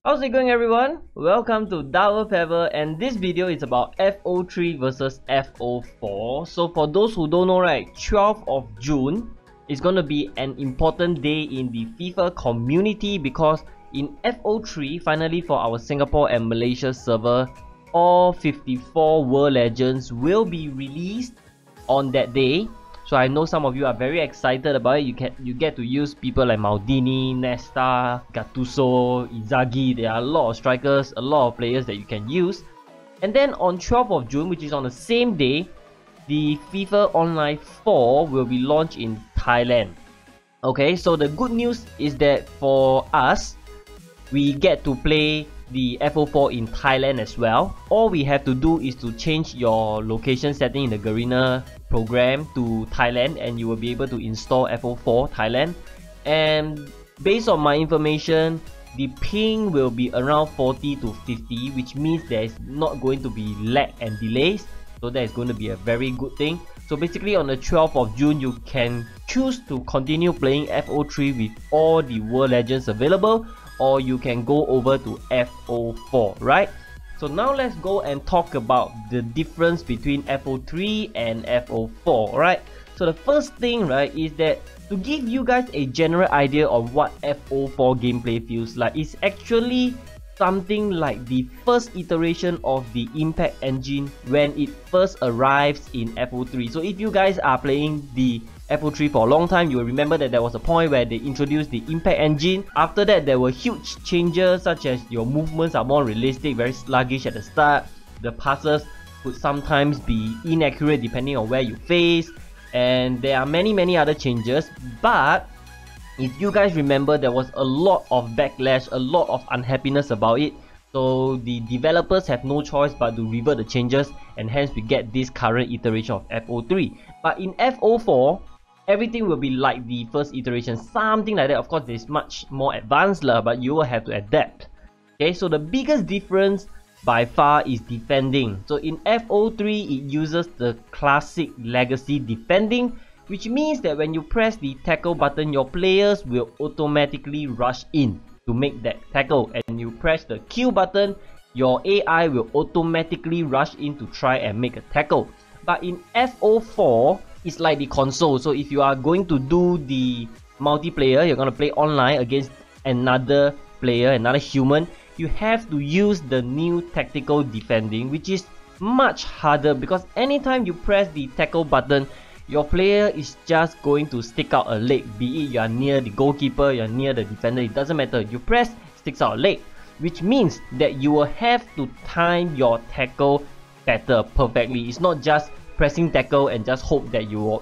How's it going, everyone? Welcome to DoublePebble, and this video is about FO3 versus FO4. So for those who don't know, right, 12th of June is going to be an important day in the FIFA community because in FO3, finally for our Singapore and Malaysia server, all 54 World Legends will be released on that day. So I know some of you are very excited about it. You get to use people like Maldini, Nesta, Gattuso, Inzaghi. There are a lot of strikers, a lot of players that you can use. And then on 12th of June, which is on the same day, the FIFA Online 4 will be launched in Thailand. Okay, so the good news is that for us, we get to play the FO4 in Thailand as well. All we have to do is to change your location setting in the Garena program to Thailand, and you will be able to install FO4 Thailand. And based on my information, the ping will be around 40 to 50, which means there is not going to be lag and delays. So that is going to be a very good thing. So basically on the 12th of June, you can choose to continue playing FO3 with all the World Legends available, or you can go over to FO4, right? So now let's go and talk about the difference between FO3 and FO4, right? So the first thing, right, is that to give you guys a general idea of what FO4 gameplay feels like, it's actually something like the first iteration of the impact engine when it first arrives in FO3. So if you guys are playing the FO3 for a long time, you will remember that there was a point where they introduced the impact engine. After that, there were huge changes such as your movements are more realistic, very sluggish at the start. The passes could sometimes be inaccurate depending on where you face, and there are many other changes. But if you guys remember, there was a lot of backlash, a lot of unhappiness about it. So the developers have no choice but to revert the changes, and hence we get this current iteration of FO3. But in FO4, everything will be like the first iteration, something like that. Of course, it's much more advanced, but you will have to adapt. Okay, so the biggest difference by far is defending. So in FO3, it uses the classic legacy defending, which means that when you press the tackle button, your players will automatically rush in to make that tackle, and you press the Q button, your AI will automatically rush in to try and make a tackle. But in FO4, it's like the console. So if you are going to do the multiplayer, you're going to play online against another player, another human, you have to use the new tactical defending, which is much harder because anytime you press the tackle button, your player is just going to stick out a leg. Be it you are near the goalkeeper, you are near the defender, it doesn't matter. You press, sticks out a leg, which means that you will have to time your tackle better, perfectly. It's not just pressing tackle and just hope that your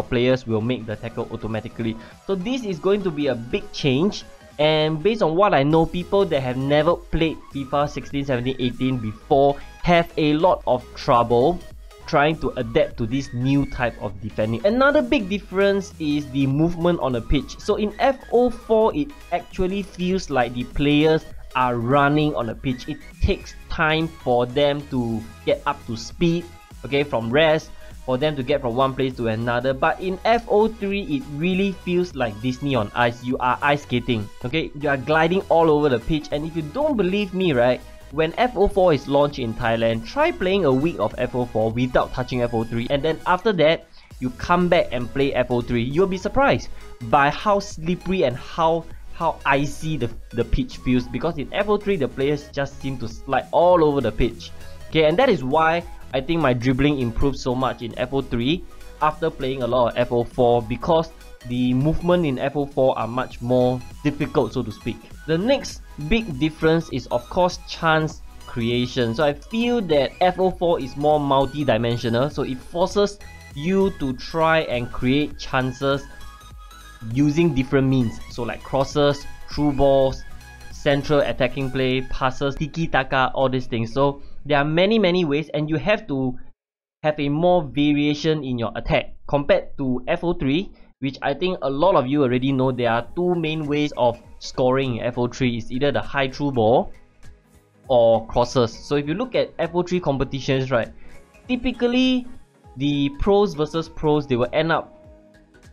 players will make the tackle automatically. So this is going to be a big change, and based on what I know, people that have never played FIFA 16, 17, 18 before have a lot of trouble trying to adapt to this new type of defending. Another big difference is the movement on the pitch. So in FO4, it actually feels like the players are running on the pitch. It takes time for them to get up to speed, okay, from rest, for them to get from one place to another. But in FO3, it really feels like Disney on ice. You are ice skating, okay, you are gliding all over the pitch. And if you don't believe me, right, when FO4 is launched in Thailand, try playing a week of FO4 without touching FO3, and then after that you come back and play FO3. You'll be surprised by how slippery and how icy the pitch feels, because in FO3 the players just seem to slide all over the pitch. Okay, and that is why I think my dribbling improved so much in FO3 after playing a lot of FO4, because the movement in FO4 are much more difficult, so to speak. The next big difference is of course chance creation. So I feel that FO4 is more multi-dimensional, so it forces you to try and create chances using different means. So like crosses, through balls, central attacking play, passes, tiki-taka, all these things. So there are many ways, and you have to have a more variation in your attack compared to FO3, which I think a lot of you already know. There are two main ways of scoring in FO3. It's either the high through ball or crosses. So if you look at FO3 competitions, right, typically the pros versus pros, they will end up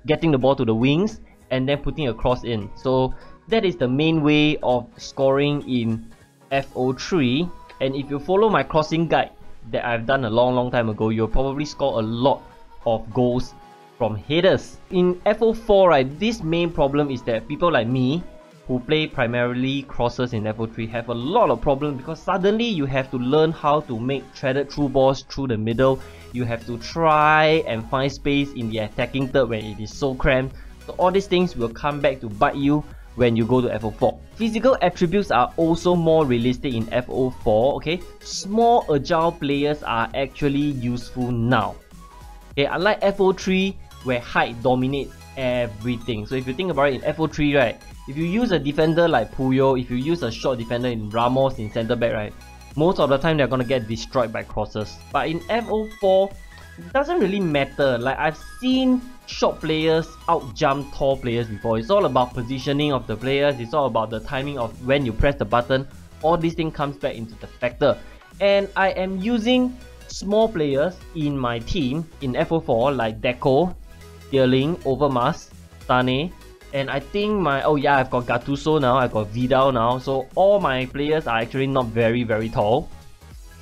getting the ball to the wings and then putting a cross in. So That is the main way of scoring in FO3. And if you follow my crossing guide that I've done a long time ago, you'll probably score a lot of goals from headers. In FO4, right, this main problem is that people like me who play primarily crosses in FO3 have a lot of problems, because suddenly you have to learn how to make threaded through balls through the middle. You have to try and find space in the attacking third when it is so cramped. So all these things will come back to bite you when you go to FO4. Physical attributes are also more realistic in FO4, okay? Small agile players are actually useful now. Okay, unlike FO3 where height dominates everything. So if you think about it, in FO3, right, if you use a defender like Puyo, if you use a short defender in Ramos in centre back, right, most of the time they're gonna get destroyed by crosses. But in FO4, it doesn't really matter. Like, I've seen short players out jump tall players before. It's all about positioning of the players. It's all about the timing of when you press the button. All these things comes back into the factor. And I am using small players in my team in FO4 like Deco, Sterling, Overmars, Sane, and I think I've got Gattuso now, I've got Vidal now. So all my players are actually not very tall,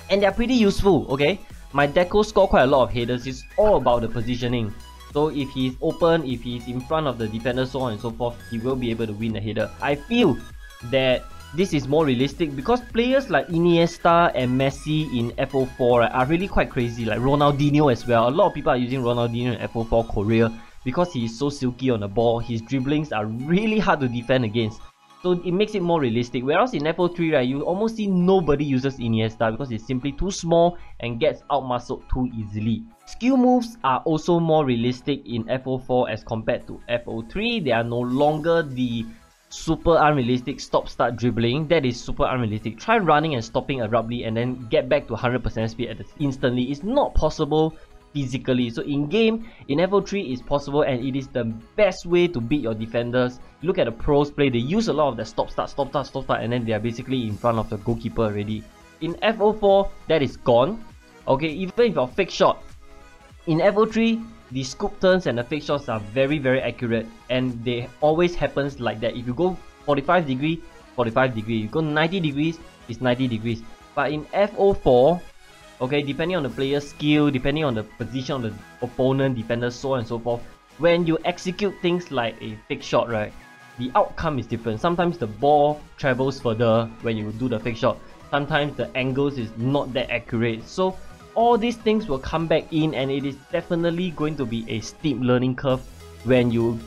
and they're pretty useful, okay? My Deco score quite a lot of headers. It's all about the positioning. So if he's open, if he's in front of the defender, so on and so forth, he will be able to win the header. I feel that this is more realistic because players like Iniesta and Messi in FO4, right, are really quite crazy, like Ronaldinho as well. A lot of people are using Ronaldinho in FO4 Korea because he is so silky on the ball. His dribblings are really hard to defend against. So it makes it more realistic. Whereas in FO3, right, you almost see nobody uses Iniesta because it's simply too small and gets outmuscled too easily. Skill moves are also more realistic in FO4 as compared to FO3. They are no longer the super unrealistic stop-start dribbling. That is super unrealistic. Try running and stopping abruptly and then get back to 100% speed instantly. It's not possible physically. So in game, in FO3 it's possible, and it is the best way to beat your defenders. Look at the pros play. They use a lot of the stop-start, and then they are basically in front of the goalkeeper already. In FO4, that is gone. Okay, even if your fake shot. In FO3, the scoop turns and the fake shots are very accurate, and they always happens like that. If you go 45 degree, 45 degree. You go 90 degrees, it's 90 degrees. But in FO4, okay, depending on the player's skill, depending on the position of the opponent, defender, so on and so forth, when you execute things like a fake shot, right, the outcome is different. Sometimes the ball travels further when you do the fake shot. Sometimes the angles is not that accurate. So all these things will come back in, and it is definitely going to be a steep learning curve when you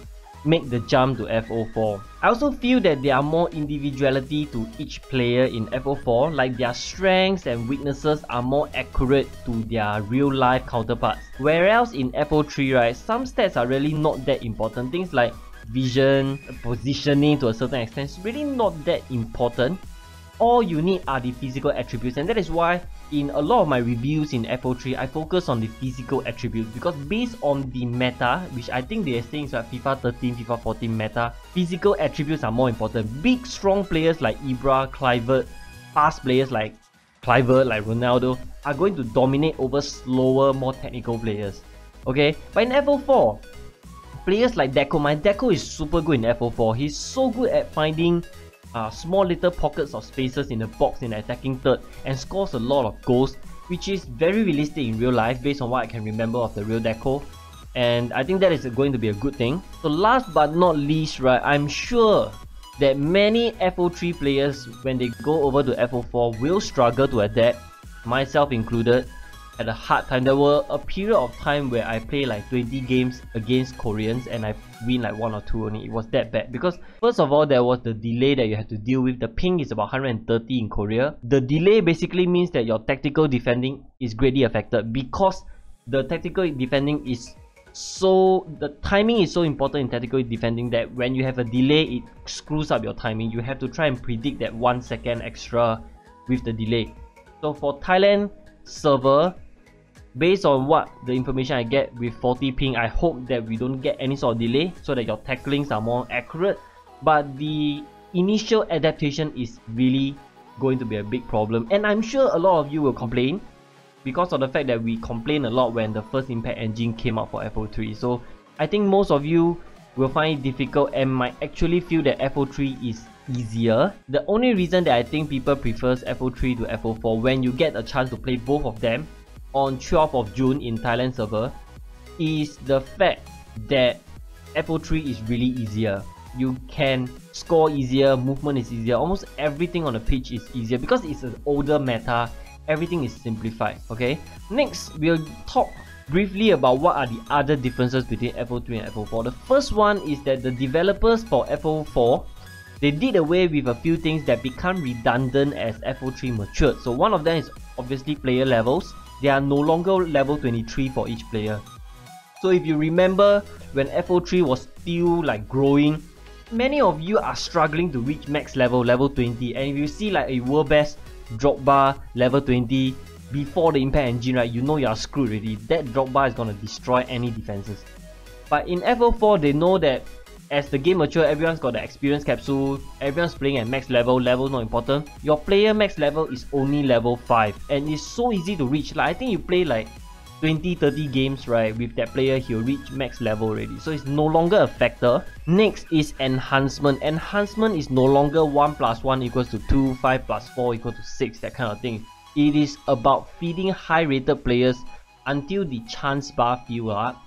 make the jump to FO4. I also feel that there are more individuality to each player in FO4, like their strengths and weaknesses are more accurate to their real life counterparts. Whereas in FO3, right, some stats are really not that important. Things like vision, positioning to a certain extent is really not that important. All you need are the physical attributes, and that is why in a lot of my reviews in FO3, I focus on the physical attributes, because based on the meta, which I think they are saying is like FIFA 13, FIFA 14 meta, physical attributes are more important. Big, strong players like Ibra, Kluivert, fast players like Kluivert, like Ronaldo, are going to dominate over slower, more technical players. Okay, but in FO4, players like Deco, my Deco is super good in FO4. He's so good at finding small little pockets of spaces in the box in the attacking third and scores a lot of goals, which is very realistic in real life based on what I can remember of the real Deco, and I think that is going to be a good thing. So last but not least, right, I'm sure that many FO3 players, when they go over to FO4, will struggle to adapt, myself included. Had a hard time. There were a period of time where I play like 20 games against Koreans and I win like 1 or 2 only. It was that bad because first of all, there was the delay that you had to deal with. The ping is about 130 in Korea. The delay basically means that your tactical defending is greatly affected, because the tactical defending is the timing is so important in tactical defending that when you have a delay, it screws up your timing. You have to try and predict that 1 second extra with the delay. So for Thailand server, based on what the information I get with 40 ping, I hope that we don't get any sort of delay so that your tacklings are more accurate. But the initial adaptation is really going to be a big problem, and I'm sure a lot of you will complain because of the fact that we complained a lot when the first impact engine came out for FO3. So I think most of you will find it difficult and might actually feel that FO3 is easier. The only reason that I think people prefers FO3 to FO4 when you get a chance to play both of them on 12th of June in Thailand server is the fact that FO3 is really easier. You can score easier, movement is easier, almost everything on the pitch is easier because it's an older meta, everything is simplified, okay? Next, we'll talk briefly about what are the other differences between FO3 and FO4. The first one is that the developers for FO4, they did away with a few things that become redundant as FO3 matured. So one of them is obviously player levels. They are no longer level 23 for each player. So if you remember when FO3 was still like growing, many of you are struggling to reach max level 20, and if you see like a world best drop bar level 20 before the impact engine, right, you know you are screwed already. That drop bar is gonna destroy any defenses. But in FO4, they know that as the game matures, everyone's got the experience capsule, everyone's playing at max level, level's not important. Your player max level is only level 5 and it's so easy to reach. Like I think you play like 20-30 games, right, with that player, he'll reach max level already, so it's no longer a factor. Next is enhancement. Enhancement is no longer 1 + 1 = 2, 5 + 4 = 6, that kind of thing. It is about feeding high rated players until the chance bar fill up,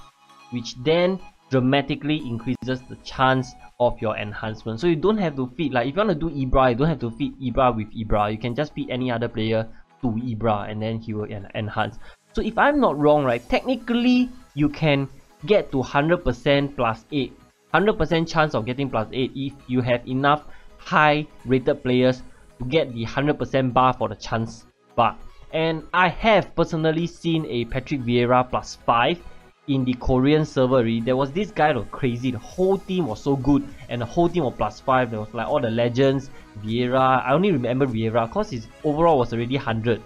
which then dramatically increases the chance of your enhancement. So you don't have to feed, like if you want to do Ibra, you don't have to feed Ibra with Ibra. You can just feed any other player to Ibra and then he will enhance. So if I'm not wrong, right, technically you can get to 100% +8, 100% chance of getting +8 if you have enough high rated players to get the 100% bar for the chance bar. And I have personally seen a Patrick Vieira +5 in the Korean server. There was this guy that was crazy. The whole team was so good and the whole team was +5. There was like all the legends, Vieira. I only remember Vieira because his overall was already 100.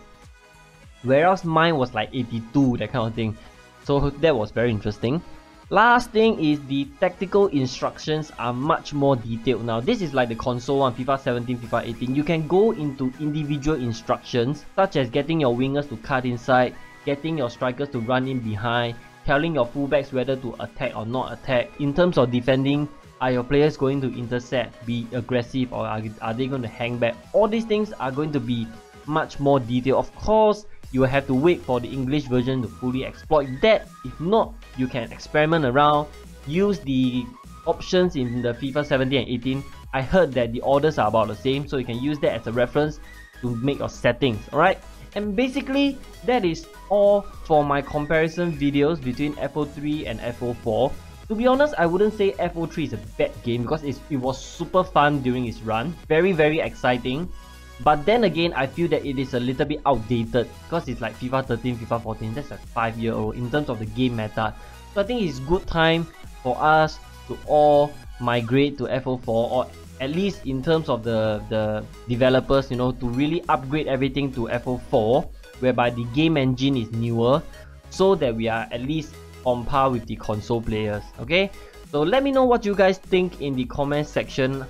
Whereas mine was like 82, that kind of thing. So that was very interesting. Last thing is the tactical instructions are much more detailed now. This is like the console one, FIFA 17, FIFA 18. You can go into individual instructions such as getting your wingers to cut inside, getting your strikers to run in behind, telling your fullbacks whether to attack or not attack. In terms of defending, are your players going to intercept, be aggressive, or are they going to hang back? All these things are going to be much more detailed. Of course, you will have to wait for the English version to fully exploit that. If not, you can experiment around, use the options in the FIFA 17 and 18. I heard that the orders are about the same, so you can use that as a reference to make your settings, alright? And basically, that is all for my comparison videos between FO3 and FO4. To be honest, I wouldn't say FO3 is a bad game because it was super fun during its run. Very exciting. But then again, I feel that it is a little bit outdated because it's like FIFA 13, FIFA 14, that's like 5-year-old in terms of the game meta. So I think it's good time for us to all migrate to FO4, or at least in terms of the developers, you know, to really upgrade everything to FO4, whereby the game engine is newer, so that we are at least on par with the console players, okay? So let me know what you guys think in the comment section.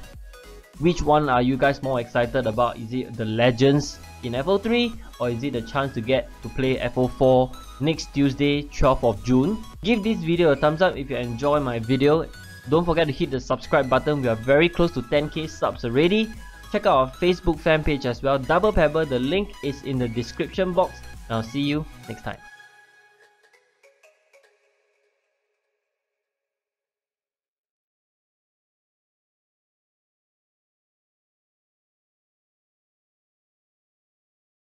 Which one are you guys more excited about? Is it the legends in FO3, or is it the chance to get to play FO4 next Tuesday, 12th of June? Give this video a thumbs up if you enjoy my video. Don't forget to hit the subscribe button. We are very close to 10k subs already. Check out our Facebook fan page as well, DoublePebble. The link is in the description box. I'll see you next time.